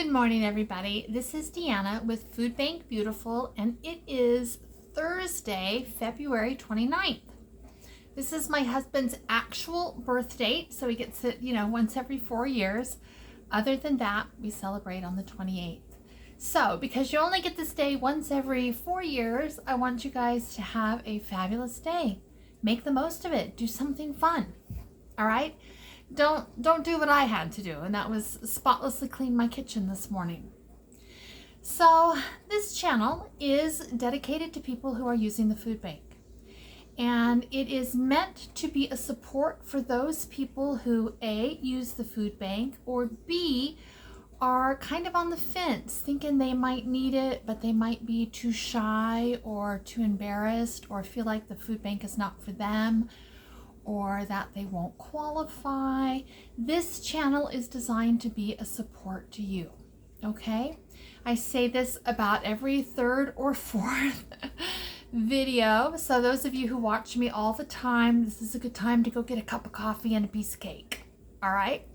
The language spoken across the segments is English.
Good morning, everybody. This is Deanna with Food Bank Beautiful, and it is Thursday, February 29th. This is my husband's actual birth date, so he gets it, once every 4 years. Other than that, we celebrate on the 28th. So, because you only get this day once every 4 years, I want you guys to have a fabulous day. Make the most of it. Do something fun. All right? Don't do what I had to do, and that was spotlessly clean my kitchen this morning. So this channel is dedicated to people who are using the food bank, and it is meant to be a support for those people who A, use the food bank, or B, are kind of on the fence, thinking they might need it, but they might be too shy or too embarrassed, or feel like the food bank is not for them, or that they won't qualify. This channel is designed to be a support to you, okay? I say this about every third or fourth video, so those of you who watch me all the time, this is a good time to go get a cup of coffee and a piece of cake, all right?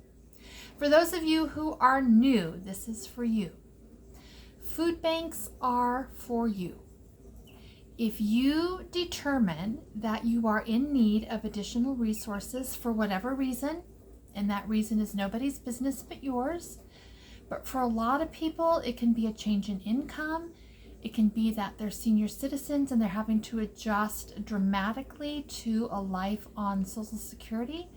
For those of you who are new, this is for you. Food banks are for you. If you determine that you are in need of additional resources for whatever reason, and that reason is nobody's business but yours, but for a lot of people, it can be a change in income. It can be that they're senior citizens and they're having to adjust dramatically to a life on Social Security.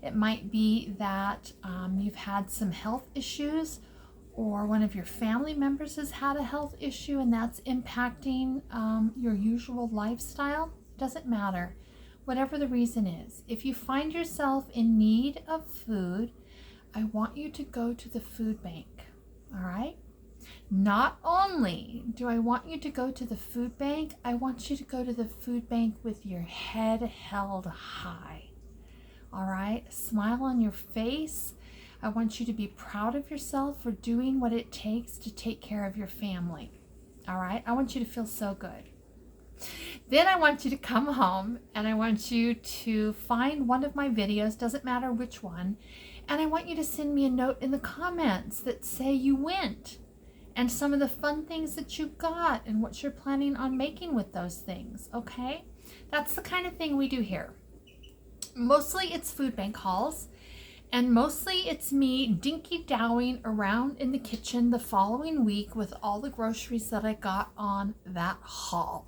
It might be that you've had some health issues, or one of your family members has had a health issue and that's impacting your usual lifestyle. It doesn't matter. Whatever the reason is, if you find yourself in need of food, I want you to go to the food bank, all right? Not only do I want you to go to the food bank, I want you to go to the food bank with your head held high, all right? A smile on your face. I want you to be proud of yourself for doing what it takes to take care of your family. All right? I want you to feel so good. Then I want you to come home and I want you to find one of my videos, doesn't matter which one, and I want you to send me a note in the comments that say you went and some of the fun things that you got and what you're planning on making with those things, okay? That's the kind of thing we do here. Mostly it's food bank hauls. And mostly it's me dinky-dowing around in the kitchen the following week with all the groceries that I got on that haul.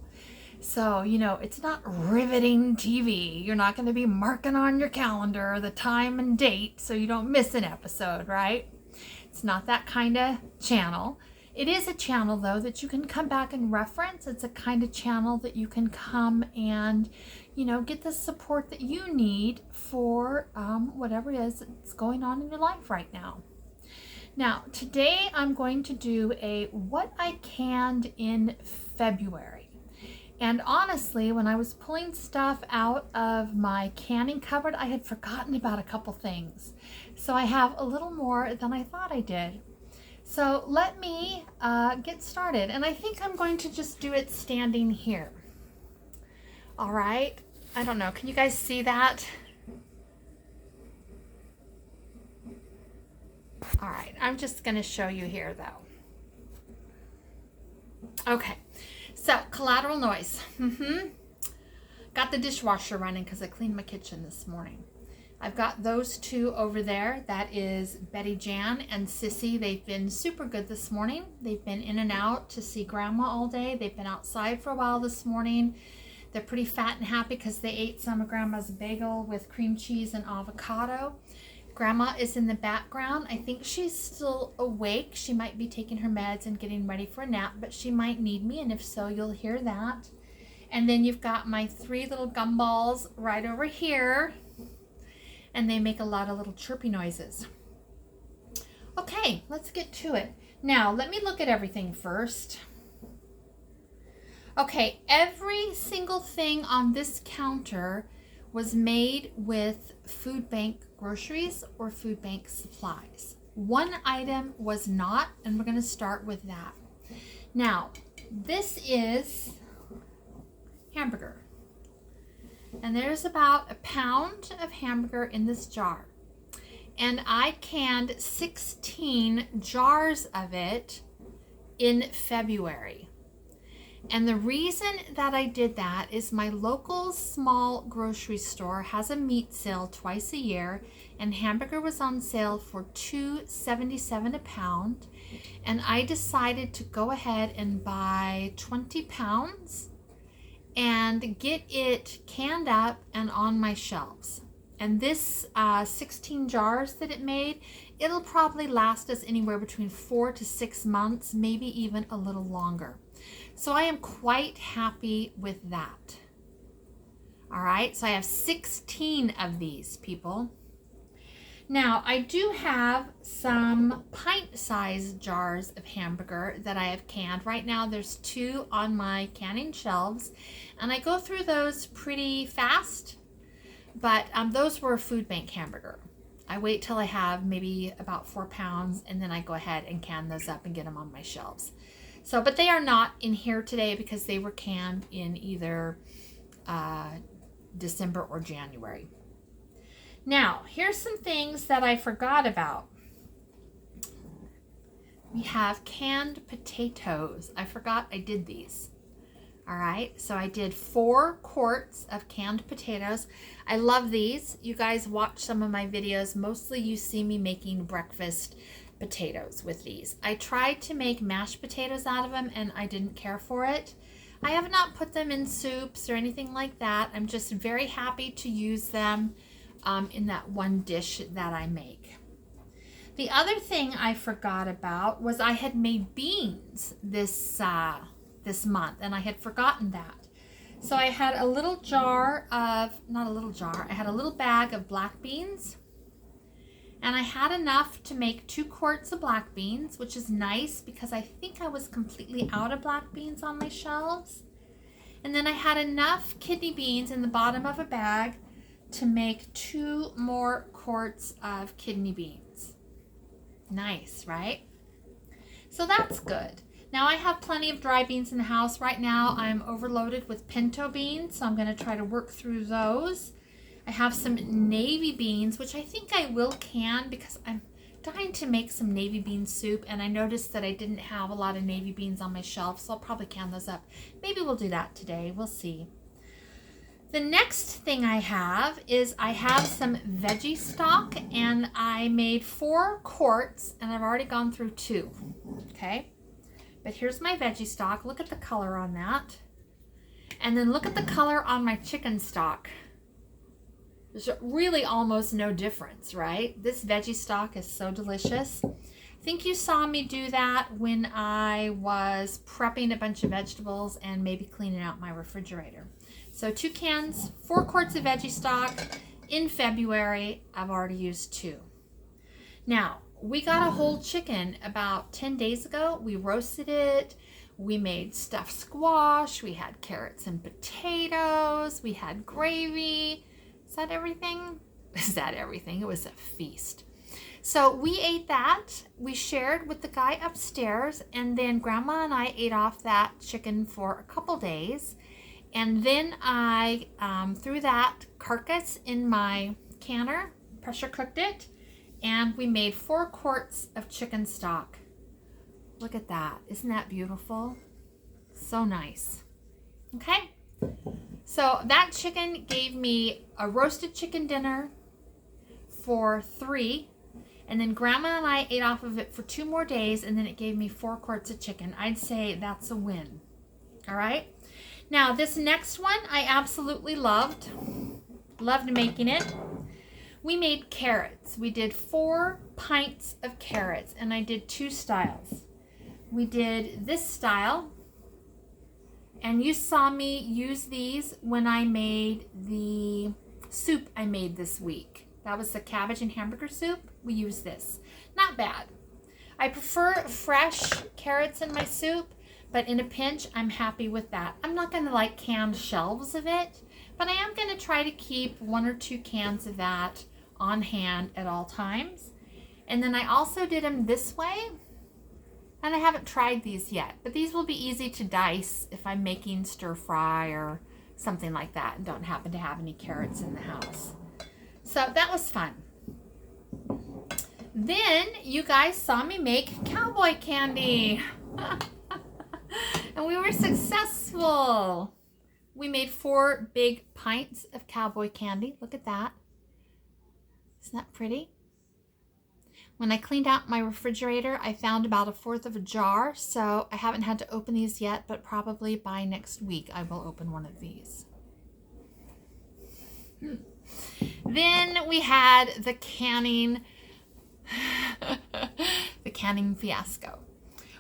So, it's not riveting TV. You're not going to be marking on your calendar the time and date so you don't miss an episode, right? It's not that kind of channel. It is a channel, though, that you can come back and reference. It's a kind of channel that you can come and, get the support that you need for whatever it is that's going on in your life right now. Now, today I'm going to do a what I canned in February. And honestly, when I was pulling stuff out of my canning cupboard, I had forgotten about a couple things. So I have a little more than I thought I did. So let me get started. And I think I'm going to just do it standing here. All right. I don't know. Can you guys see that? All right. I'm just going to show you here, though. Okay. So, collateral noise. Got the dishwasher running because I cleaned my kitchen this morning. I've got those two over there. That is Betty Jan and Sissy. They've been super good this morning. They've been in and out to see Grandma all day. They've been outside for a while this morning. They're pretty fat and happy because they ate some of Grandma's bagel with cream cheese and avocado. Grandma is in the background. I think she's still awake. She might be taking her meds and getting ready for a nap, but she might need me, and if so, you'll hear that. And then you've got my 3 little gumballs right over here, and they make a lot of little chirpy noises. Okay, let's get to it. Now, let me look at everything first. Okay, every single thing on this counter was made with food bank groceries or food bank supplies. One item was not, and we're going to start with that. Now, this is hamburger. And there's about a pound of hamburger in this jar. and I canned 16 jars of it in February. And the reason that I did that is my local small grocery store has a meat sale twice a year, and Hamburger was on sale for $2.77 a pound. And I decided to go ahead and buy 20 pounds and get it canned up and on my shelves. And this 16 jars that it made, it'll probably last us anywhere between 4 to 6 months, maybe even a little longer. So I am quite happy with that. All right, so I have 16 of these, people. Now, I do have some pint-sized jars of Hamburger that I have canned. Right now, there's 2 on my canning shelves, and I go through those pretty fast, but those were food bank Hamburger. I wait till I have maybe about 4 pounds, and then I go ahead and can those up and get them on my shelves. So, but they are not in here today because they were canned in either December or January. Now, here's some things that I forgot about. We have canned potatoes. I forgot I did these. All right, so I did 4 quarts of canned potatoes. I love these. You guys watch some of my videos. Mostly you see me making breakfast potatoes with these. I tried to make mashed potatoes out of them and I didn't care for it. I have not put them in soups or anything like that. I'm just very happy to use them in that one dish that I make. The other thing I forgot about was I had made beans this month, and I had forgotten that. So I had a little jar of, not a little jar, I had a little bag of black beans, and I had enough to make 2 quarts of black beans, which is nice because I think I was completely out of black beans on my shelves. And then I had enough kidney beans in the bottom of a bag to make 2 more quarts of kidney beans. Nice, right? So that's good. Now I have plenty of dry beans in the house. Right now I'm overloaded with pinto beans, so I'm going to try to work through those. I have some navy beans, which I think I will can because I'm dying to make some navy bean soup, and I noticed that I didn't have a lot of navy beans on my shelf, so I'll probably can those up. Maybe we'll do that today. We'll see. The next thing I have is I have some veggie stock, and I made 4 quarts, and I've already gone through 2. Okay? But here's my veggie stock. Look at the color on that. And then look at the color on my chicken stock. There's really almost no difference, right? This veggie stock is so delicious. I think you saw me do that when I was prepping a bunch of vegetables and maybe cleaning out my refrigerator. So 2 cans, 4 quarts of veggie stock in February. I've already used 2. Now, we got a whole chicken about 10 days ago. We roasted it. We made stuffed squash. We had carrots and potatoes. We had gravy. Is that everything? Is that everything? It was a feast. So we ate that. We shared with the guy upstairs, and then Grandma and I ate off that chicken for a couple days. And then I threw that carcass in my canner, pressure cooked it, and we made 4 quarts of chicken stock. Look at that. Isn't that beautiful? So nice. Okay. So that chicken gave me a roasted chicken dinner for 3, and then Grandma and I ate off of it for 2 more days, and then it gave me 4 quarts of chicken. I'd say that's a win. All right. Now this next one I absolutely loved. Loved making it. We made carrots. We did 4 pints of carrots, and I did 2 styles. We did this style, and you saw me use these when I made the soup I made this week. That was the cabbage and hamburger soup. We used this. Not bad. I prefer fresh carrots in my soup, but in a pinch, I'm happy with that. I'm not going to like canned shelves of it, but I am going to try to keep 1 or 2 cans of that on hand at all times. And then I also did them this way, and I haven't tried these yet, but these will be easy to dice if I'm making stir fry or something like that and don't happen to have any carrots in the house. So that was fun. Then you guys saw me make Cowboy Candy. And we were successful. We made 4 big pints of Cowboy Candy. Look at that. Isn't that pretty? When I cleaned out my refrigerator, I found about 1/4 of a jar. So I haven't had to open these yet, but probably by next week I will open one of these. Then we had the canning fiasco.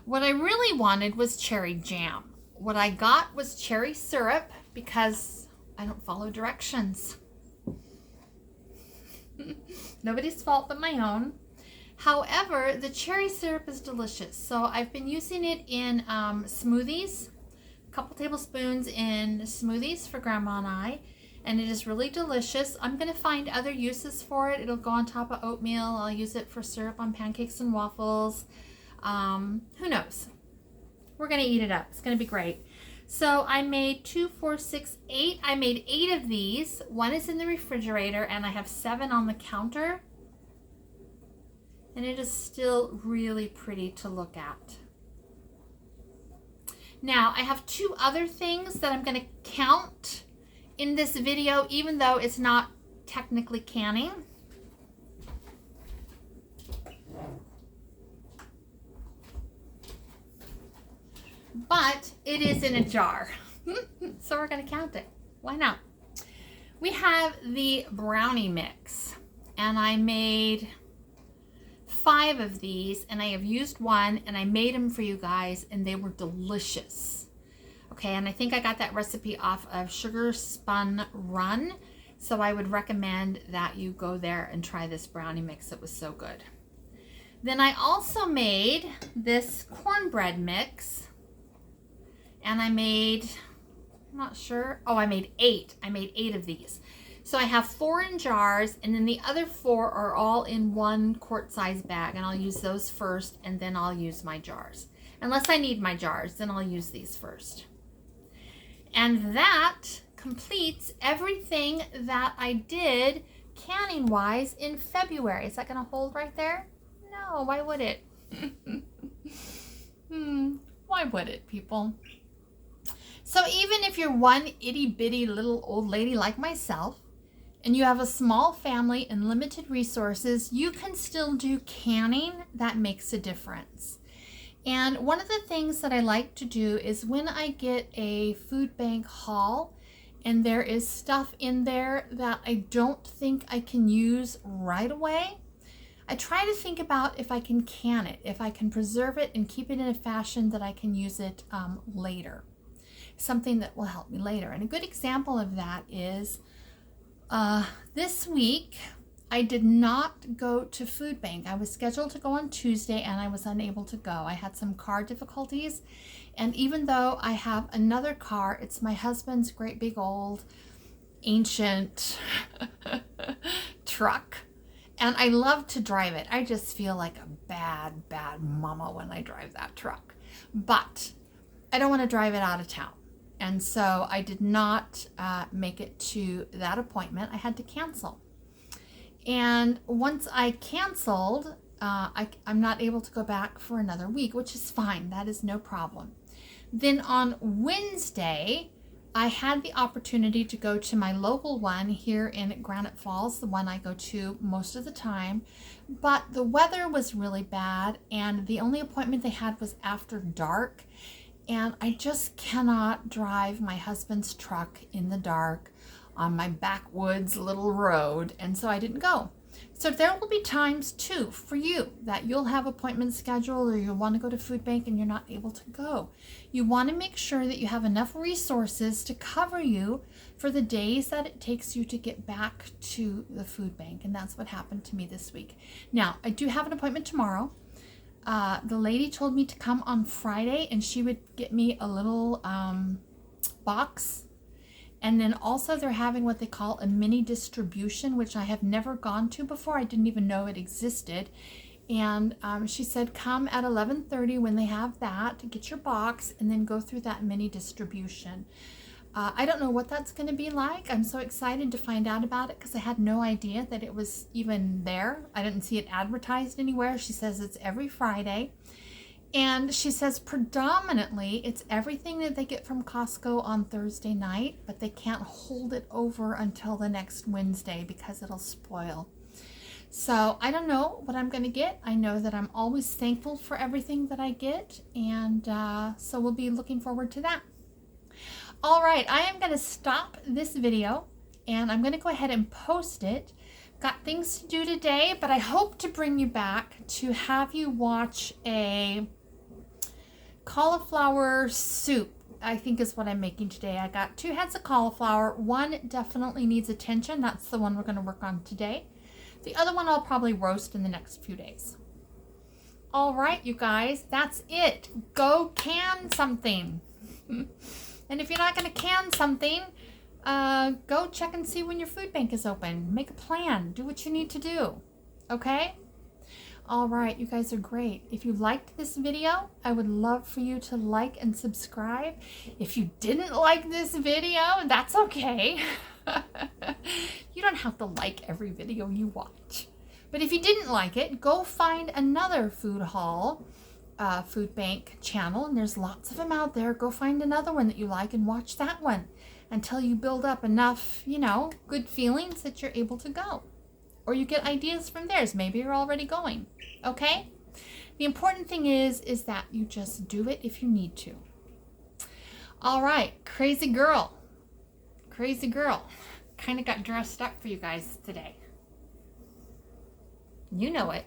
What I really wanted was cherry jam. What I got was cherry syrup because I don't follow directions. Nobody's fault but my own. However, the cherry syrup is delicious. So I've been using it in smoothies, a couple tablespoons in smoothies for Grandma and I. And it is really delicious. I'm going to find other uses for it. It'll go on top of oatmeal. I'll use it for syrup on pancakes and waffles. Who knows? We're going to eat it up. It's going to be great. So I made 2, 4, 6, 8. I made 8 of these. One is in the refrigerator and I have 7 on the counter. And it is still really pretty to look at. Now I have 2 other things that I'm going to count in this video, even though it's not technically canning. But it is in a jar. So we're going to count it. Why not? We have the brownie mix. And I made 5 of these. And I have used 1. And I made them for you guys. And they were delicious. Okay, and I think I got that recipe off of Sugar Spun Run. So I would recommend that you go there and try this brownie mix. It was so good. Then I also made this cornbread mix. And I made, I'm not sure. Oh, I made 8. I made 8 of these. So I have 4 in jars. And then the other 4 are all in 1 quart-size bag. And I'll use those first. And then I'll use my jars. Unless I need my jars, then I'll use these first. And that completes everything that I did canning-wise in February. Is that going to hold right there? No, why would it? Why would it, people? So even if you're one itty-bitty little old lady like myself, and you have a small family and limited resources, you can still do canning that makes a difference. And one of the things that I like to do is when I get a food bank haul and there is stuff in there that I don't think I can use right away, I try to think about if I can can it, if I can preserve it and keep it in a fashion that I can use it later. Something that will help me later. And a good example of that is this week, I did not go to food bank. I was scheduled to go on Tuesday and I was unable to go. I had some car difficulties. And even though I have another car, it's my husband's great big old ancient truck. And I love to drive it. I just feel like a bad, bad mama when I drive that truck. But I don't want to drive it out of town. And so I did not make it to that appointment. I had to cancel. And once I canceled, I'm not able to go back for another week, which is fine. That is no problem. Then on Wednesday, I had the opportunity to go to my local one here in Granite Falls, the one I go to most of the time. But the weather was really bad, and the only appointment they had was after dark. And I just cannot drive my husband's truck in the dark on my backwoods little road, and so I didn't go. So there will be times too for you that you'll have appointments scheduled or you'll want to go to food bank and you're not able to go. You want to make sure that you have enough resources to cover you for the days that it takes you to get back to the food bank, and that's what happened to me this week. Now, I do have an appointment tomorrow. The lady told me to come on Friday and she would get me a little box. And then also they're having what they call a mini distribution, which I have never gone to before. I didn't even know it existed. And she said, come at 11:30 when they have that, get your box, and then go through that mini distribution. I don't know what that's going to be like. I'm so excited to find out about it because I had no idea that it was even there. I didn't see it advertised anywhere. She says it's every Friday. And she says predominantly it's everything that they get from Costco on Thursday night, but they can't hold it over until the next Wednesday because it'll spoil. So I don't know what I'm going to get. I know that I'm always thankful for everything that I get, and so we'll be looking forward to that. All right, I am going to stop this video, and I'm going to go ahead and post it. Got things to do today, but I hope to bring you back to have you watch a cauliflower soup, I think is what I'm making today. I got 2 heads of cauliflower. One definitely needs attention. That's the one we're going to work on today. The other one I'll probably roast in the next few days. All right, you guys, that's it. Go can something. And if you're not going to can something, go check and see when your food bank is open. Make a plan. Do what you need to do. Okay? All right, you guys are great. If you liked this video, I would love for you to like and subscribe. If you didn't like this video, that's okay. You don't have to like every video you watch. But if you didn't like it, go find another food haul, food bank channel, and there's lots of them out there. Go find another one that you like and watch that one until you build up enough, good feelings that you're able to go. Or you get ideas from theirs. Maybe you're already going. Okay? The important thing is that you just do it if you need to. All right, crazy girl. Crazy girl. Kind of got dressed up for you guys today. You know it.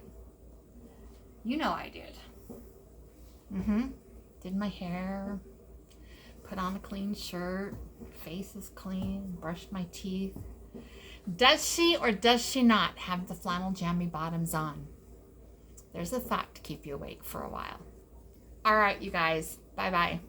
You know I did. Did my hair, put on a clean shirt, face is clean, brushed my teeth. Does she or does she not have the flannel jammy bottoms on? There's a thought to keep you awake for a while. All right, you guys. Bye-bye.